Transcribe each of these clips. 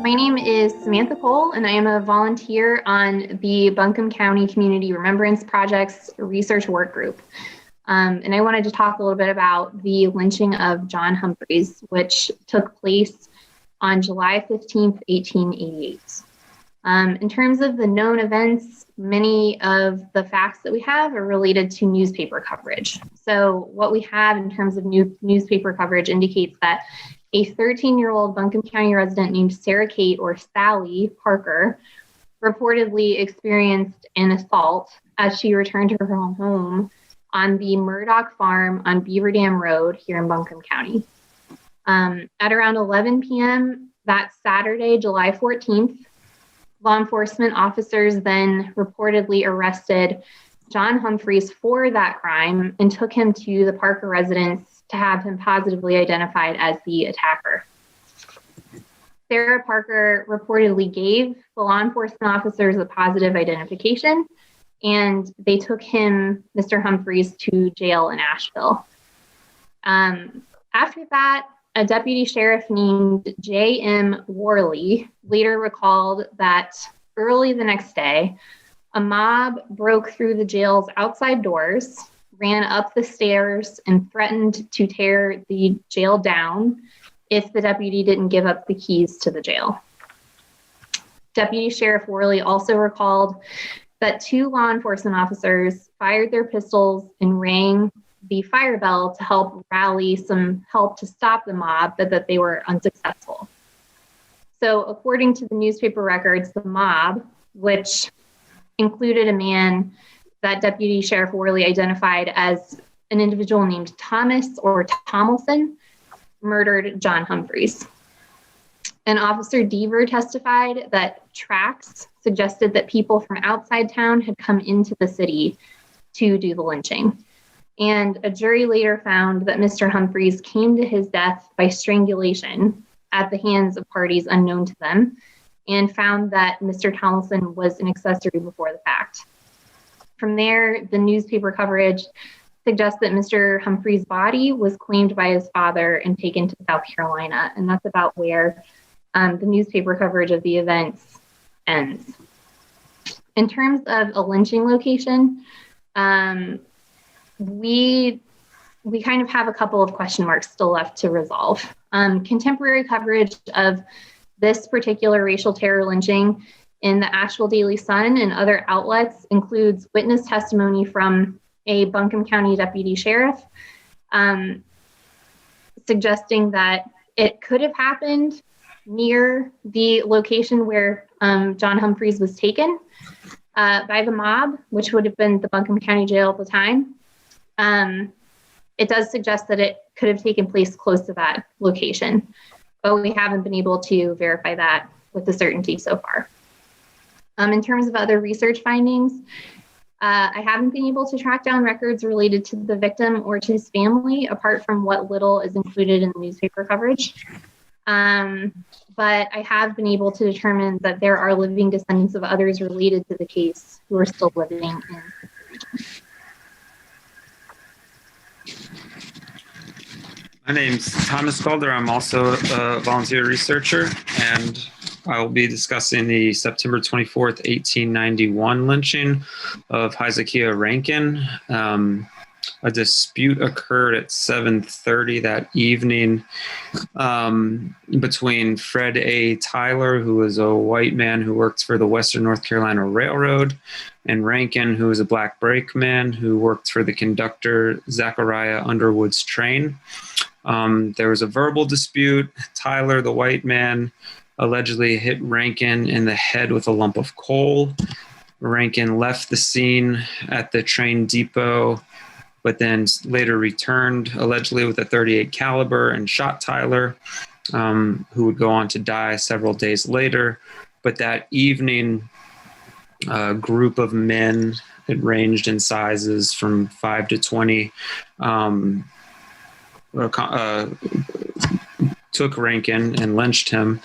My name is Samantha Cole, and I am a volunteer on the Buncombe County Community Remembrance Project's research work group. And I wanted to talk a little bit about the lynching of John Humphreys, which took place on July 15th, 1888. In terms of the known events, many of the facts that we have are related to newspaper coverage. So what we have in terms of newspaper coverage indicates that a 13-year-old Buncombe County resident named Sarah Kate, or Sally Parker, reportedly experienced an assault as she returned to her home on the Murdoch Farm on Beaver Dam Road here in Buncombe County. At around 11 p.m. that Saturday, July 14th, law enforcement officers then reportedly arrested John Humphreys for that crime and took him to the Parker residence to have him positively identified as the attacker. Sarah Parker reportedly gave the law enforcement officers a positive identification, and they took him, Mr. Humphreys, to jail in Asheville. After that, a deputy sheriff named J.M. Worley later recalled that early the next day, a mob broke through the jail's outside doors, ran up the stairs, and threatened to tear the jail down if the deputy didn't give up the keys to the jail. Deputy Sheriff Worley also recalled that two law enforcement officers fired their pistols and rang the fire bell to help rally some help to stop the mob, but that they were unsuccessful. So according to the newspaper records, the mob, which included a man that Deputy Sheriff Worley identified as an individual named Thomas or Tomlinson, murdered John Humphreys. And Officer Deaver testified that tracks suggested that people from outside town had come into the city to do the lynching. And a jury later found that Mr. Humphreys came to his death by strangulation at the hands of parties unknown to them, and found that Mr. Tomlinson was an accessory before the fact. From there, the newspaper coverage suggests that Mr. Humphreys' body was claimed by his father and taken to South Carolina, and that's about where the newspaper coverage of the events ends. In terms of a lynching location, we kind of have a couple of question marks still left to resolve. Contemporary coverage of this particular racial terror lynching in the Asheville Daily Sun and other outlets includes witness testimony from a Buncombe County deputy sheriff, suggesting that it could have happened near the location where John Humphreys was taken by the mob, which would have been the Buncombe County Jail at the time. It does suggest that it could have taken place close to that location, but we haven't been able to verify that with a certainty so far. In terms of other research findings, I haven't been able to track down records related to the victim or to his family, apart from what little is included in the newspaper coverage. But I have been able to determine that there are living descendants of others related to the case who are still living in the region. My name's Thomas Calder. I'm also a volunteer researcher, and I will be discussing the September 24th, 1891 lynching of Hezekiah Rankin. A dispute occurred at 7:30 that evening between Fred A. Tyler, who was a white man who worked for the Western North Carolina Railroad, and Rankin, who was a black brakeman who worked for the conductor Zachariah Underwood's train. There was a verbal dispute. Tyler, the white man, allegedly hit Rankin in the head with a lump of coal. Rankin left the scene at the train depot, but then later returned allegedly with a .38 caliber and shot Tyler, who would go on to die several days later. But that evening, a group of men, it ranged in sizes from 5 to 20, took Rankin and lynched him,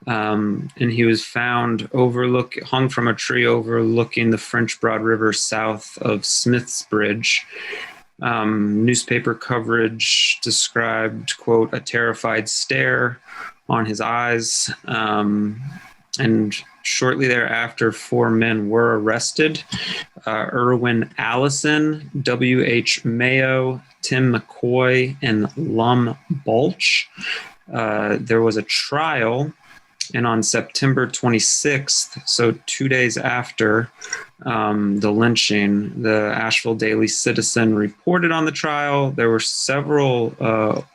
and he was found hung from a tree overlooking the French Broad River south of Smith's Bridge. Newspaper coverage described, quote, a terrified stare on his eyes. And shortly thereafter, 4 men were arrested. Irwin Allison, W.H. Mayo, Tim McCoy, and Lum Balch. There was a trial, and on September 26th, so 2 days after the lynching, the Asheville Daily Citizen reported on the trial. There were several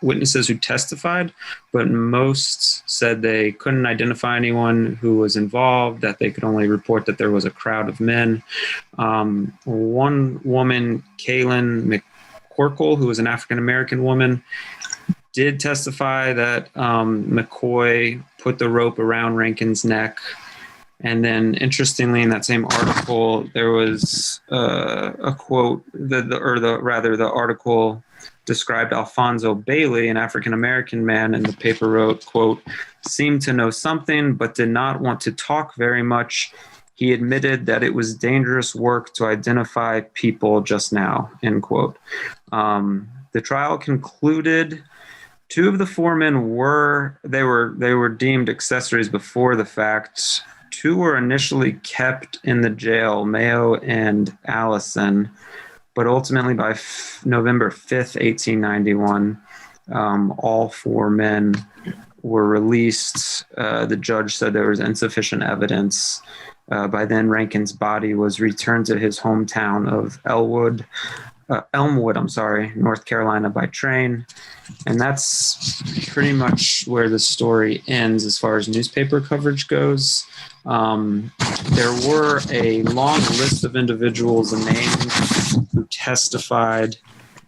witnesses who testified, but most said they couldn't identify anyone who was involved, that they could only report that there was a crowd of men. One woman, Kaylin McCorkle, who was an African-American woman, did testify that McCoy put the rope around Rankin's neck. And then, interestingly, in that same article, there was a quote, the article described Alfonso Bailey, an African-American man, and the paper wrote, quote, seemed to know something, but did not want to talk very much. He admitted that it was dangerous work to identify people just now, end quote. The trial concluded. 2 of the 4 men were deemed accessories before the fact. 2 were initially kept in the jail, Mayo and Allison, but ultimately by November 5th, 1891, all 4 men were released. The judge said there was insufficient evidence. By then, Rankin's body was returned to his hometown of Elmwood, North Carolina by train. And that's pretty much where the story ends as far as newspaper coverage goes. There were a long list of individuals and names who testified,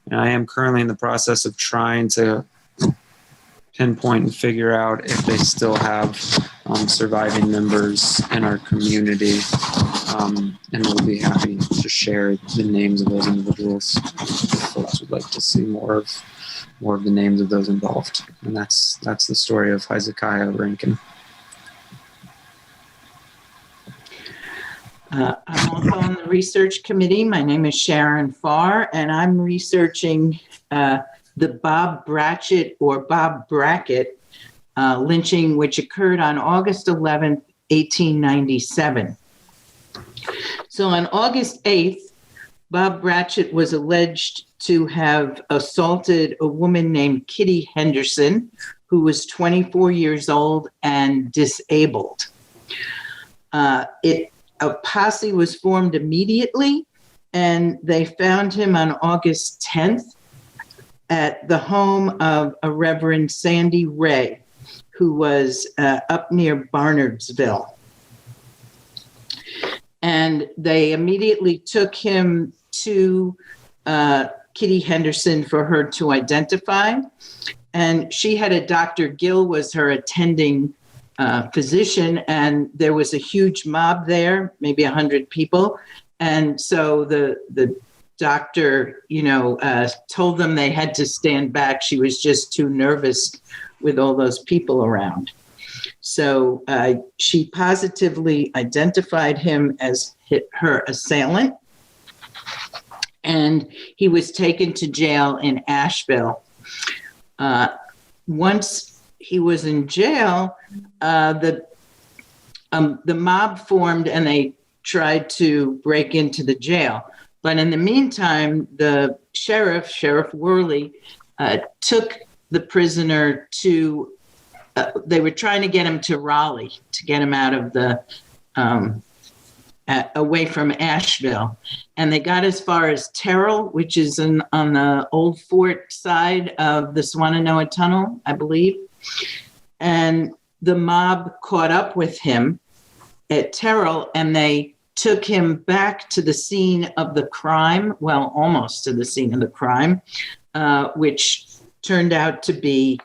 and I am currently in the process of trying to pinpoint and figure out if they still have surviving members in our community. And we'll be happy to share the names of those individuals if folks would like to see more of the names of those involved. And that's the story of Hezekiah Rankin. I'm also on the research committee. My name is Sharon Farr, and I'm researching the Bob Brackett lynching, which occurred on August 11th, 1897. So on August 8th, Bob Brackett was alleged to have assaulted a woman named Kitty Henderson, who was 24 years old and disabled. A posse was formed immediately, and they found him on August 10th at the home of a Reverend Sandy Ray, who was up near Barnardsville. And they immediately took him to Kitty Henderson for her to identify. And she had Dr. Gill was her attending physician, and there was a huge mob there, maybe 100 people. And so the doctor, told them they had to stand back. She was just too nervous with all those people around. So she positively identified him as her assailant, and he was taken to jail in Asheville. Once he was in jail, the mob formed and they tried to break into the jail. But in the meantime, the Sheriff Worley, took the prisoner to, they were trying to get him to Raleigh, to get him out of the, away from Asheville. And they got as far as Terrell, which is on the Old Fort side of the Swannanoa Tunnel, I believe. And the mob caught up with him at Terrell, and they took him back to the scene of the crime, well, almost to the scene of the crime, which turned out to be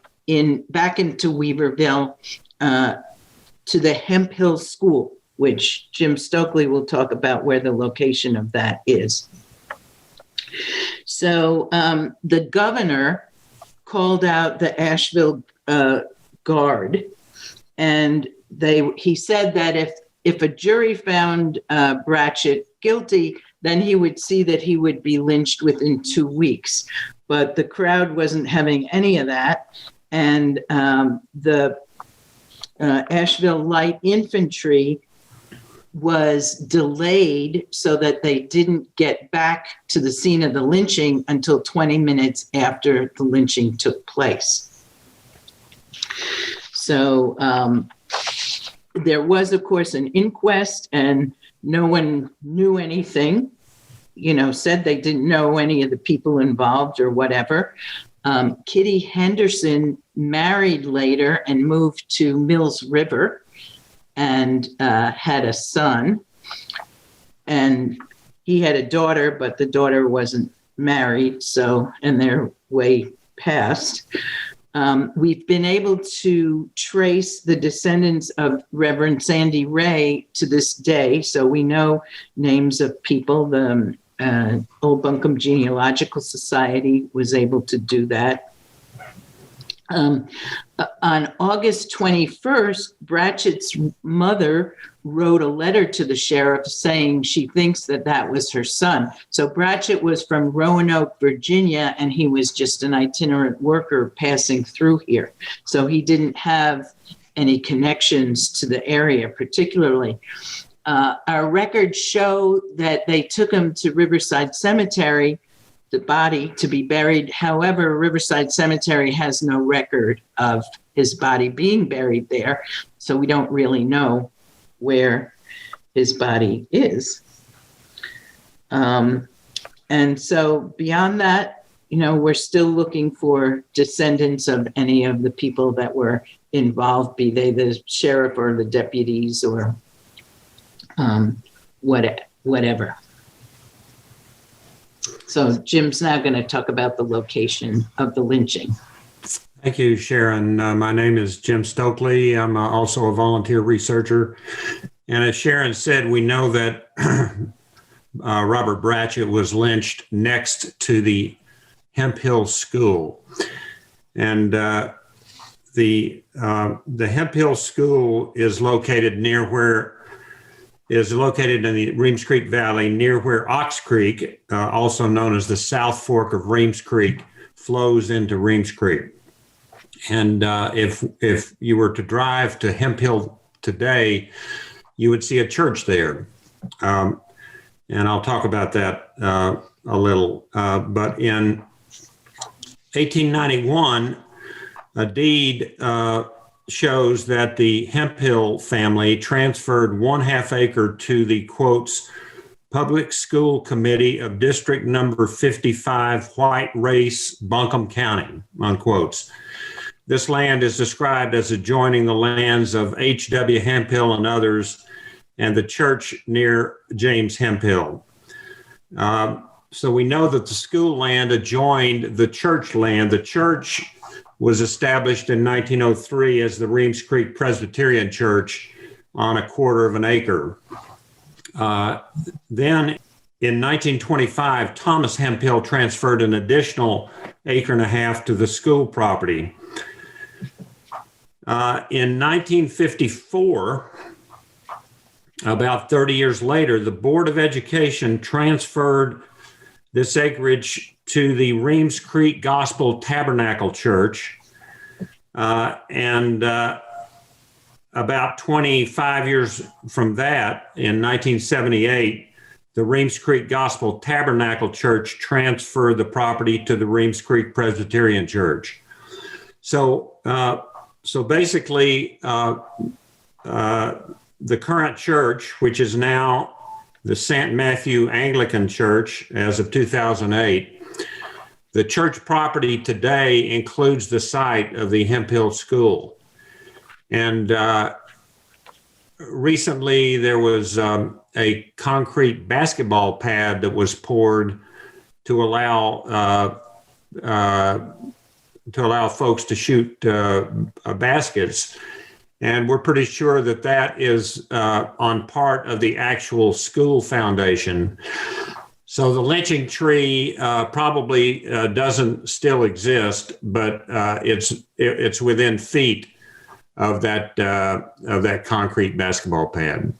back into Weaverville, to the Hemp Hill School, which Jim Stokley will talk about where the location of that is. So the governor called out the Asheville Guard, and he said that if a jury found Brackett guilty, then he would see that he would be lynched within 2 weeks. But the crowd wasn't having any of that, and the Asheville Light Infantry was delayed so that they didn't get back to the scene of the lynching until 20 minutes after the lynching took place. So there was, of course, an inquest, and no one knew anything, said they didn't know any of the people involved or whatever. Kitty Henderson married later and moved to Mills River and had a son. And he had a daughter, but the daughter wasn't married, and they're way past. We've been able to trace the descendants of Reverend Sandy Ray to this day. So we know names of people. The Old Buncombe Genealogical Society was able to do that. On August 21st, Bratchett's mother wrote a letter to the sheriff saying she thinks that was her son. So Bratchett was from Roanoke, Virginia, and he was just an itinerant worker passing through here. So he didn't have any connections to the area particularly. Our records show that they took him to Riverside Cemetery, the body, to be buried. However, Riverside Cemetery has no record of his body being buried there, so we don't really know where his body is. And so beyond that, we're still looking for descendants of any of the people that were involved, be they the sheriff or the deputies or whatever. So Jim's now going to talk about the location of the lynching. Thank you, Sharon. My name is Jim Stokley. I'm also a volunteer researcher. And as Sharon said, we know that Robert Bratchett was lynched next to the Hemp Hill School. And the Hemp Hill School is located in the Reams Creek Valley, near where Ox Creek, also known as the South Fork of Reams Creek, flows into Reams Creek. And if you were to drive to Hemp Hill today, you would see a church there. And I'll talk about that a little. But in 1891, a deed shows that the Hemp Hill family transferred 1/2 acre to the, quotes, Public School Committee of District Number 55, White Race, Buncombe County, unquotes. This land is described as adjoining the lands of H.W. Hemphill and others, and the church near James Hemphill. So we know that the school land adjoined the church land. The church was established in 1903 as the Reams Creek Presbyterian Church on 1/4 acre. Then in 1925, Thomas Hemphill transferred an additional 1.5 acres to the school property. In 1954, about 30 years later, the Board of Education transferred this acreage to the Reams Creek Gospel Tabernacle Church. And about 25 years from that, in 1978, the Reams Creek Gospel Tabernacle Church transferred the property to the Reams Creek Presbyterian Church. So basically, the current church, which is now the St. Matthew Anglican Church as of 2008, the church property today includes the site of the Hemp Hill School. And recently there was a concrete basketball pad that was poured to allow folks to shoot baskets. And we're pretty sure that that is on part of the actual school foundation. So the lynching tree probably doesn't still exist, but it's within feet of that concrete basketball pad.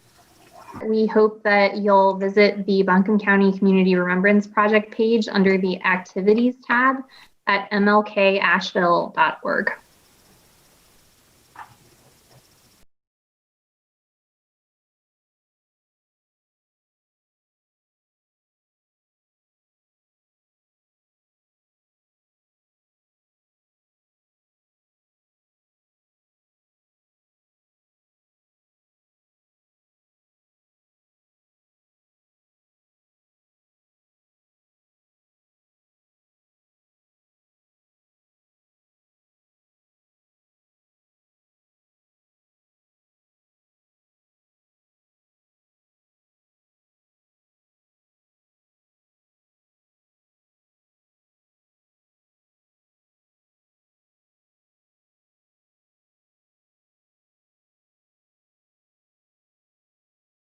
We hope that you'll visit the Buncombe County Community Remembrance Project page under the Activities tab at mlkasheville.org.